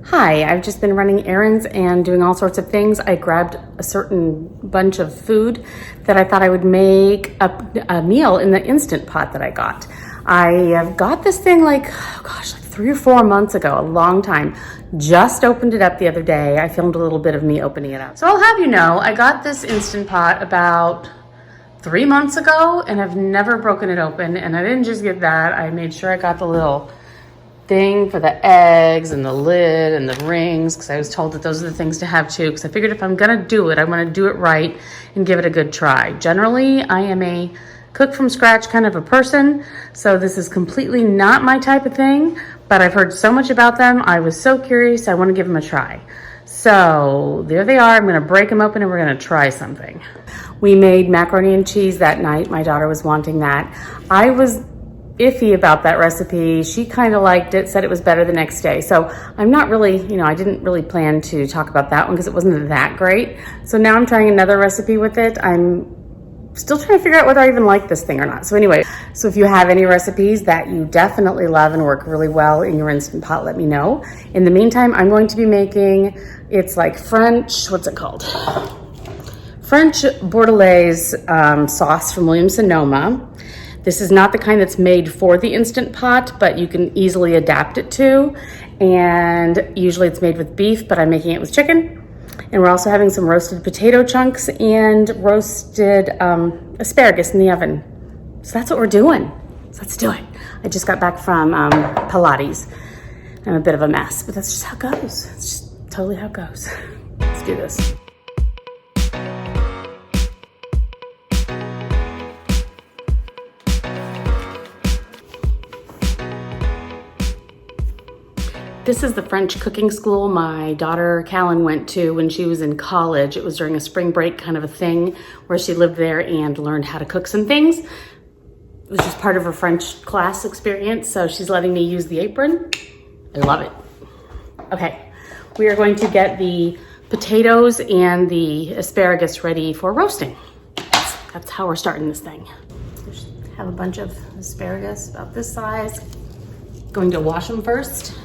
Hi, I've just been running errands and doing all sorts of things. I grabbed a certain bunch of food that I thought I would make a meal in the Instant Pot that I got. I got this thing like 3 or 4 months ago, a long time. Just opened it up the other day. I filmed a little bit of me opening it up. So I'll have you know, I got this Instant Pot about 3 months ago and I've never broken it open. And I didn't just get that, I made sure I got the little thing for the eggs and the lid and the rings, because I was told that those are the things to have too, because I figured if I'm gonna do it, I want to do it right and give it a good try. Generally, I am a cook from scratch kind of a person, so this is completely not my type of thing, but I've heard so much about them. I was so curious, I want to give them a try. So there they are. I'm gonna break them open and we're gonna try something. We made macaroni and cheese that night. My daughter was wanting that. I was iffy about that recipe. She kind of liked it, said it was better the next day. So I'm not really, I didn't really plan to talk about that one because it wasn't that great. So now I'm trying another recipe with it. I'm still trying to figure out whether I even like this thing or not. So anyway, so if you have any recipes that you definitely love and work really well in your Instant Pot, let me know. In the meantime, I'm going to be making, it's like French, what's it called? French Bordelaise sauce from Williams-Sonoma. This is not the kind that's made for the Instant Pot, but you can easily adapt it to. And usually it's made with beef, but I'm making it with chicken. And we're also having some roasted potato chunks and roasted asparagus in the oven. So that's what we're doing. So let's do it. I just got back from Pilates. I'm a bit of a mess, but that's just how it goes. It's just totally how it goes. Let's do this. This is the French cooking school my daughter Callan went to when she was in college. It was during a spring break kind of a thing where she lived there and learned how to cook some things. It was just part of her French class experience, so she's letting me use the apron. I love it. Okay, we are going to get the potatoes and the asparagus ready for roasting. That's how we're starting this thing. Just have a bunch of asparagus about this size. Going to wash them first.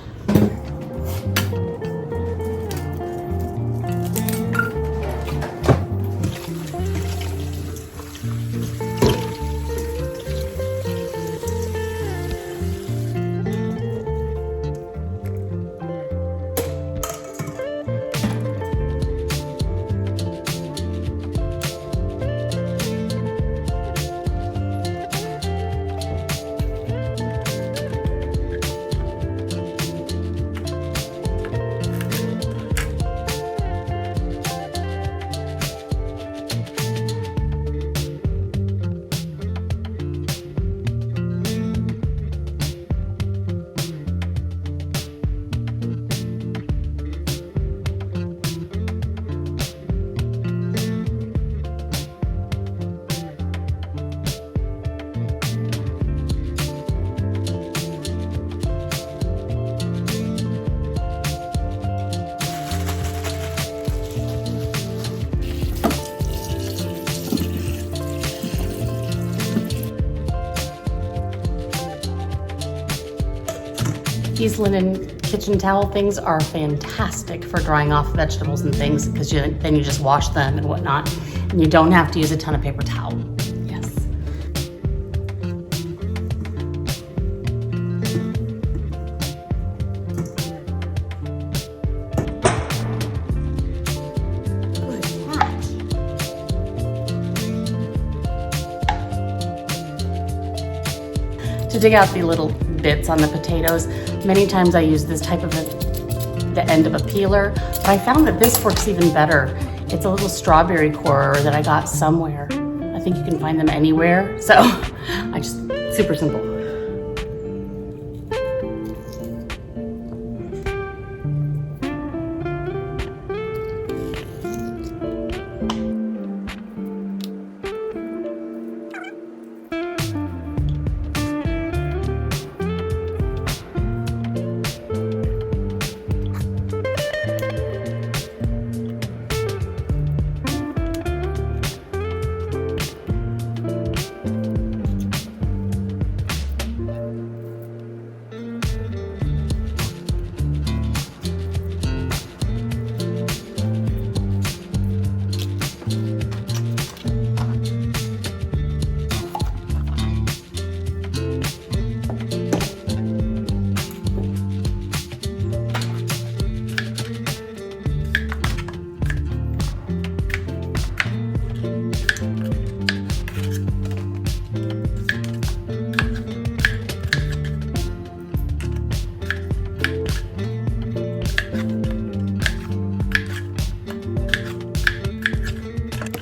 These linen kitchen towel things are fantastic for drying off vegetables and things because then you just wash them and whatnot, and you don't have to use a ton of paper towel. Yes. Good catch. To dig out the little bits on the potatoes, many times I use this type of the end of a peeler, but I found that this works even better. It's a little strawberry corer that I got somewhere. I think you can find them anywhere. So super simple.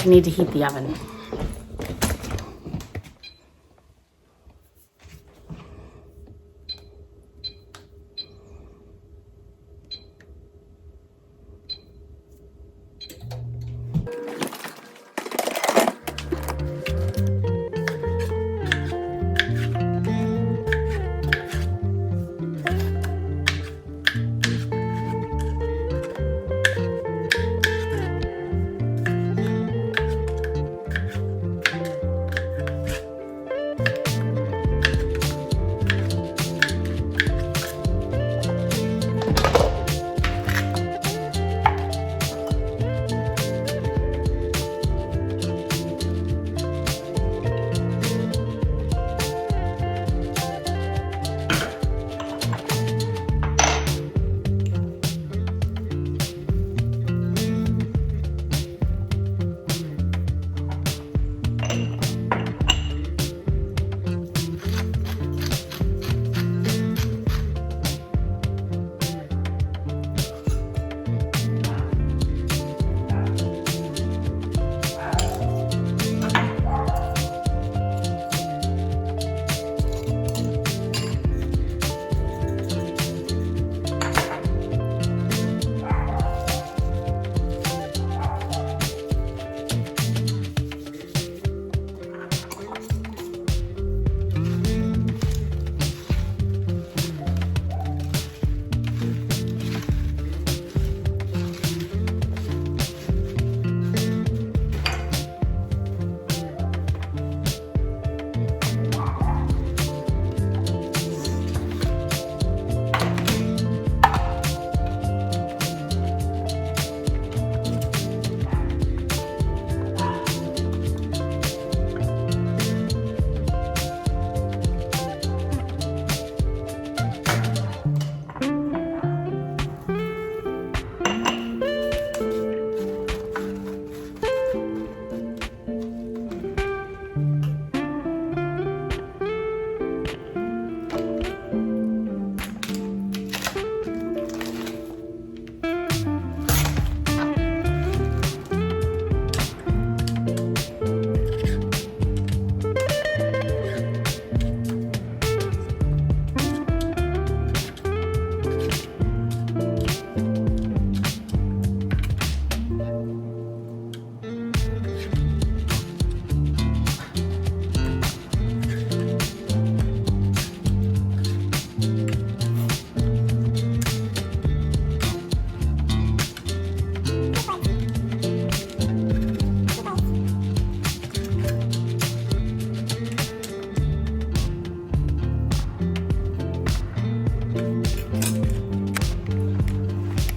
I need to heat the oven.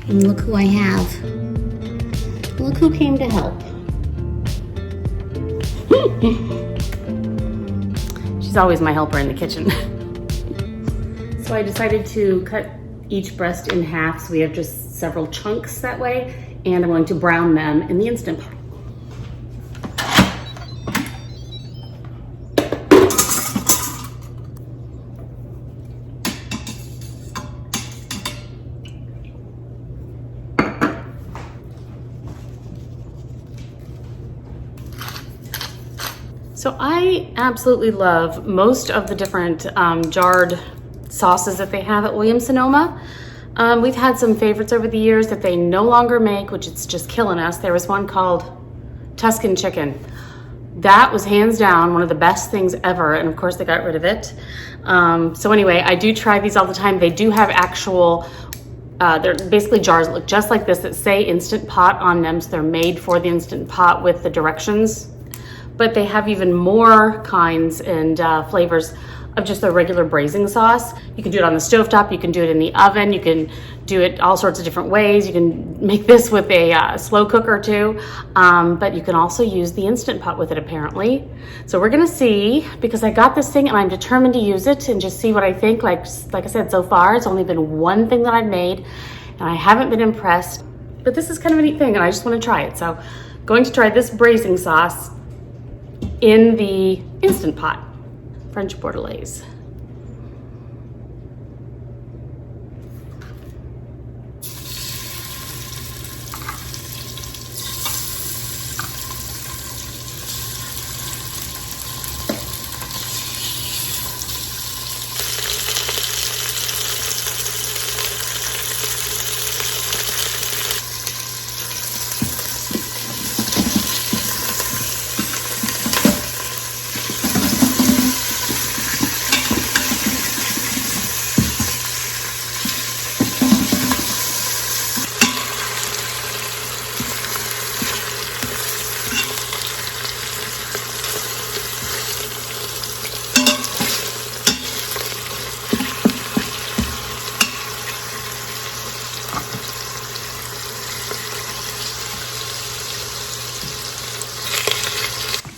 And look who I have. Look who came to help. She's always my helper in the kitchen. So I decided to cut each breast in half so we have just several chunks that way, and I'm going to brown them in the Instant Pot. So I absolutely love most of the different jarred sauces that they have at Williams-Sonoma. We've had some favorites over the years that they no longer make, which it's just killing us. There was one called Tuscan Chicken. That was hands down one of the best things ever, and of course they got rid of it. So anyway, I do try these all the time. They do have actual, they're basically jars that look just like this that say Instant Pot on them, so they're made for the Instant Pot with the directions. But they have even more kinds and flavors of just the regular braising sauce. You can do it on the stovetop, you can do it in the oven, you can do it all sorts of different ways. You can make this with a slow cooker too, but you can also use the Instant Pot with it apparently. So we're gonna see, because I got this thing and I'm determined to use it and just see what I think. Like I said, so far it's only been one thing that I've made and I haven't been impressed, but this is kind of a neat thing and I just wanna try it. So going to try this braising sauce in the Instant Pot, French Bordelaise.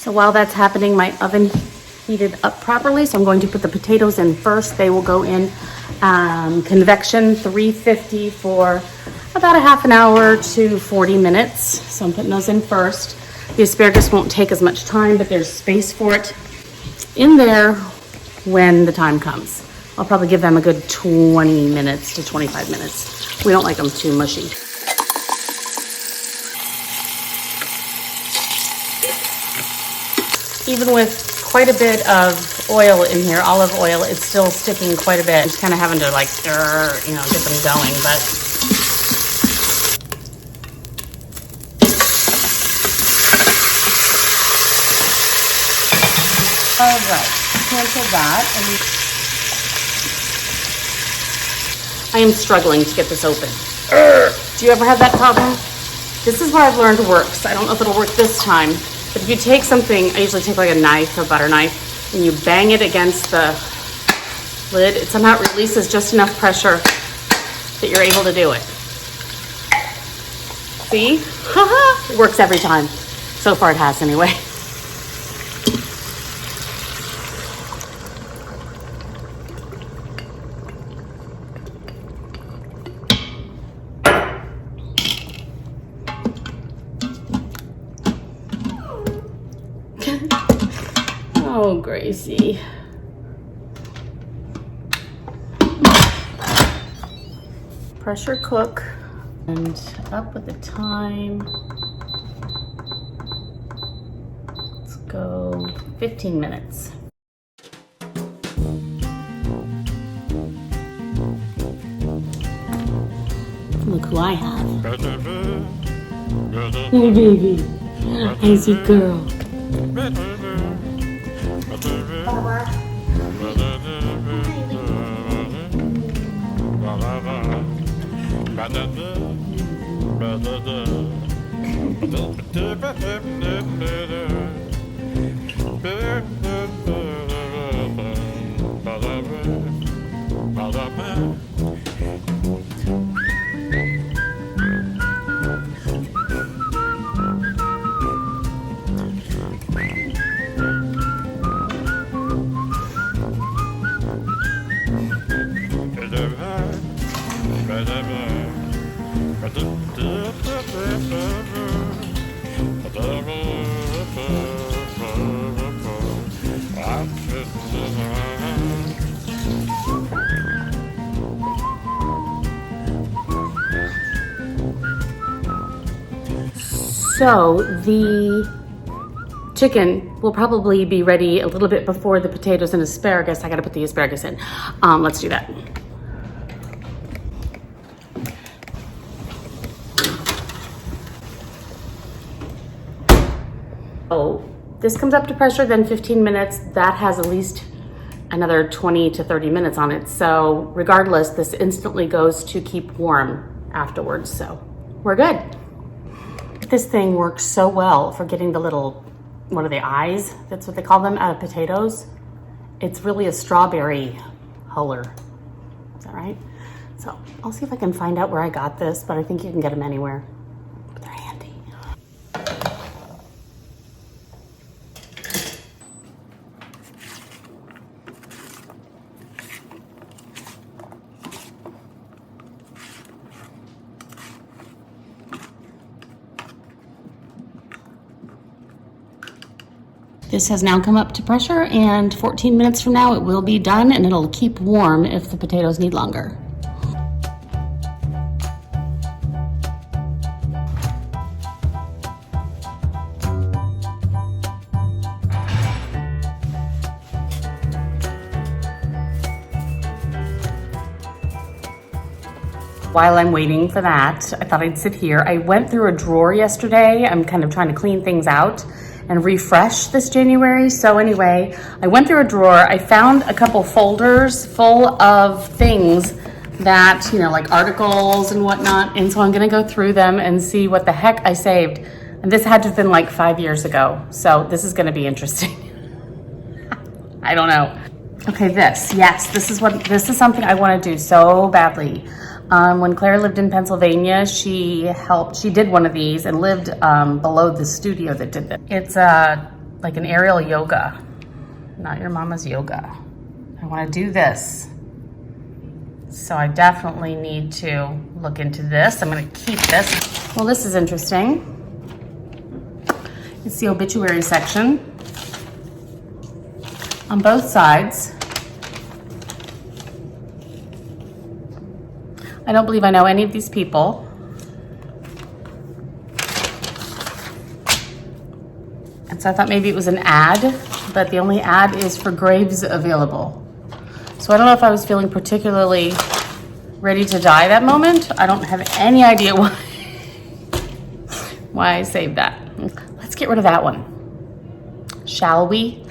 So while that's happening, my oven heated up properly. So I'm going to put the potatoes in first. They will go in convection 350 for about a half an hour to 40 minutes. So I'm putting those in first. The asparagus won't take as much time, but there's space for it in there when the time comes. I'll probably give them a good 20 minutes to 25 minutes. We don't like them too mushy. Even with quite a bit of oil in here, olive oil, it's still sticking quite a bit. Just kind of having to like stir, you know, get them going, but all right, cancel that. And I am struggling to get this open. Do you ever have that problem? This is where I've learned works. I don't know if it'll work this time, but if you take something, I usually take like a knife or butter knife, and you bang it against the lid, it somehow releases just enough pressure that you're able to do it. See? Haha! It works every time. So far it has anyway. Oh, Gracie. Pressure cook and up with the time. Let's go 15 minutes. Look who I have. Hey, baby. How's your girl? So the chicken will probably be ready a little bit before the potatoes and asparagus. I gotta put the asparagus in. Let's do that. Oh, this comes up to pressure, then 15 minutes. That has at least another 20 to 30 minutes on it. So regardless, this instantly goes to keep warm afterwards. So we're good. This thing works so well for getting the little, what are the eyes? That's what they call them, out of potatoes. It's really a strawberry huller. Is that right? So I'll see if I can find out where I got this, but I think you can get them anywhere. But they're handy. This has now come up to pressure, and 14 minutes from now it will be done, and it'll keep warm if the potatoes need longer. While I'm waiting for that, I thought I'd sit here. I went through a drawer yesterday. I'm kind of trying to clean things out and refresh this January. So anyway, I went through a drawer. I found a couple folders full of things that, you know, like articles and whatnot. And so I'm gonna go through them and see what the heck I saved. And this had to have been like 5 years ago. So this is gonna be interesting. I don't know. Okay, this is something I wanna do so badly. When Claire lived in Pennsylvania, she did one of these and lived below the studio that did this. It's a like an aerial yoga, not your mama's yoga. I want to do this. So I definitely need to look into this. I'm going to keep this. Well, this is interesting. It's the obituary section on both sides. I don't believe I know any of these people. And so I thought maybe it was an ad, but the only ad is for graves available. So I don't know if I was feeling particularly ready to die that moment. I don't have any idea why I saved that. Let's get rid of that one. Shall we?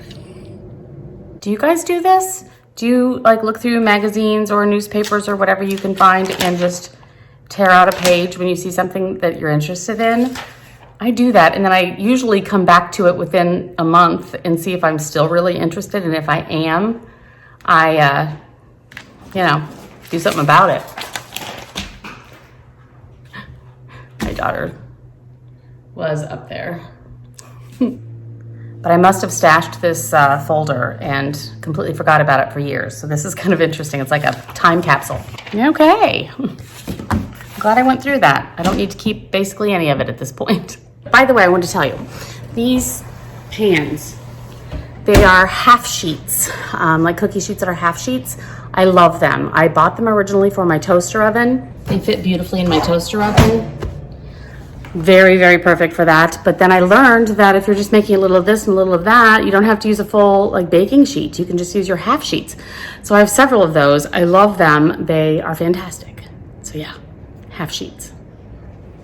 Do you guys do this? Do you like look through magazines or newspapers or whatever you can find and just tear out a page when you see something that you're interested in? I do that, and then I usually come back to it within a month and see if I'm still really interested, and if I am, I, do something about it. My daughter was up there. But I must have stashed this folder and completely forgot about it for years. So this is kind of interesting. It's like a time capsule. Okay. I'm glad I went through that. I don't need to keep basically any of it at this point. By the way, I want to tell you, these pans, they are half sheets, like cookie sheets that are half sheets. I love them. I bought them originally for my toaster oven. They fit beautifully in my toaster oven. Very, very perfect for that. But then I learned that if you're just making a little of this and a little of that, you don't have to use a full like baking sheet. You can just use your half sheets. So I have several of those. I love them. They are fantastic. So yeah, half sheets.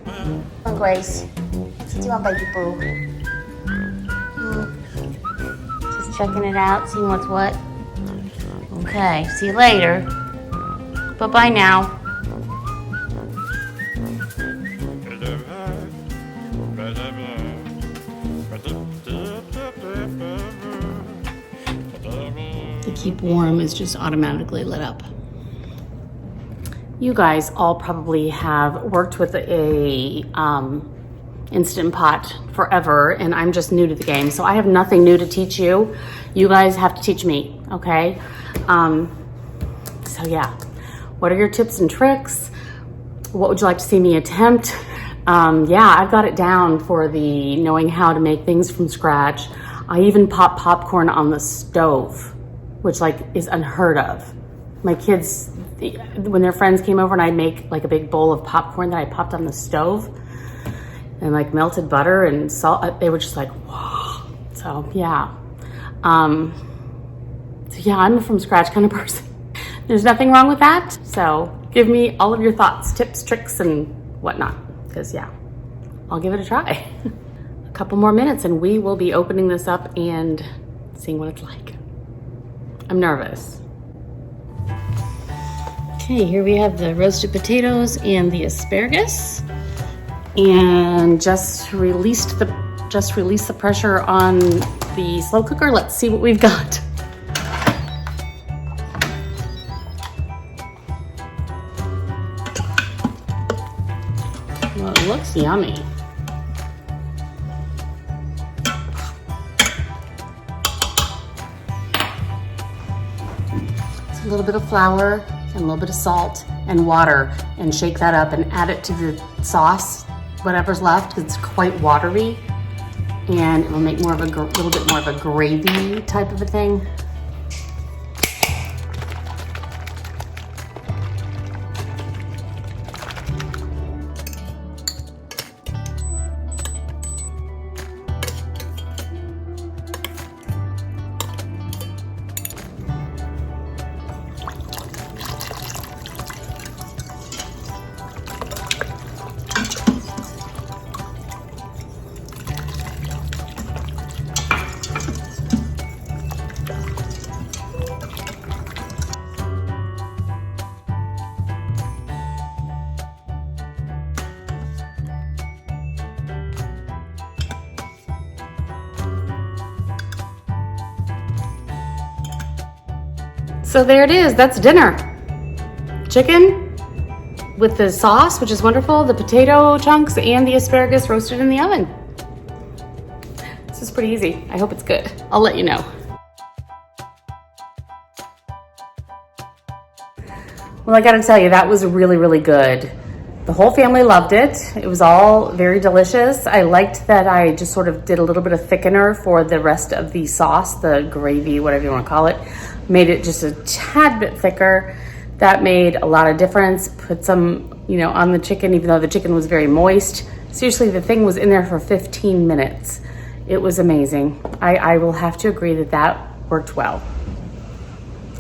Come on, Grace. What do you want, baby boo? Just checking it out, seeing what's what. Okay, see you later. Bye-bye now. The keep warm is just automatically lit up. You guys all probably have worked with a Instant Pot forever, and I'm just new to the game, so I have nothing new to teach you. You guys have to teach me, okay? So yeah, what are your tips and tricks? What would you like to see me attempt? Yeah, I've got it down for the knowing how to make things from scratch. I even pop popcorn on the stove, which like is unheard of. My kids, when their friends came over and I'd make like a big bowl of popcorn that I popped on the stove and like melted butter and salt, they were just like, wow. So yeah. So yeah, I'm a from scratch kind of person. There's nothing wrong with that. So give me all of your thoughts, tips, tricks, and whatnot. Because yeah, I'll give it a try. A couple more minutes and we will be opening this up and seeing what it's like. I'm nervous. Okay, here we have the roasted potatoes and the asparagus, and just release the pressure on the slow cooker. Let's see what we've got. Well, it looks yummy. It's a little bit of flour and a little bit of salt and water, and shake that up and add it to the sauce, whatever's left. It's quite watery, and it will make more of a little bit more of a gravy type of a thing. So there it is, that's dinner. Chicken with the sauce, which is wonderful, the potato chunks, and the asparagus roasted in the oven. This is pretty easy. I hope it's good. I'll let you know. Well, I gotta tell you, that was really, really good. The whole family loved it. It was all very delicious. I liked that I just sort of did a little bit of thickener for the rest of the sauce, the gravy, whatever you wanna call it. Made it just a tad bit thicker. That made a lot of difference. Put some, you know, on the chicken, even though the chicken was very moist. Seriously, the thing was in there for 15 minutes. It was amazing. I will have to agree that that worked well.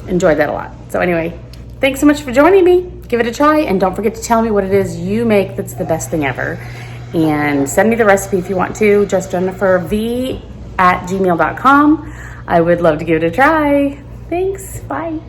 Enjoyed that a lot. So anyway, thanks so much for joining me. Give it a try, and don't forget to tell me what it is you make that's the best thing ever. And send me the recipe if you want to, just jenniferv@gmail.com. I would love to give it a try. Thanks, bye.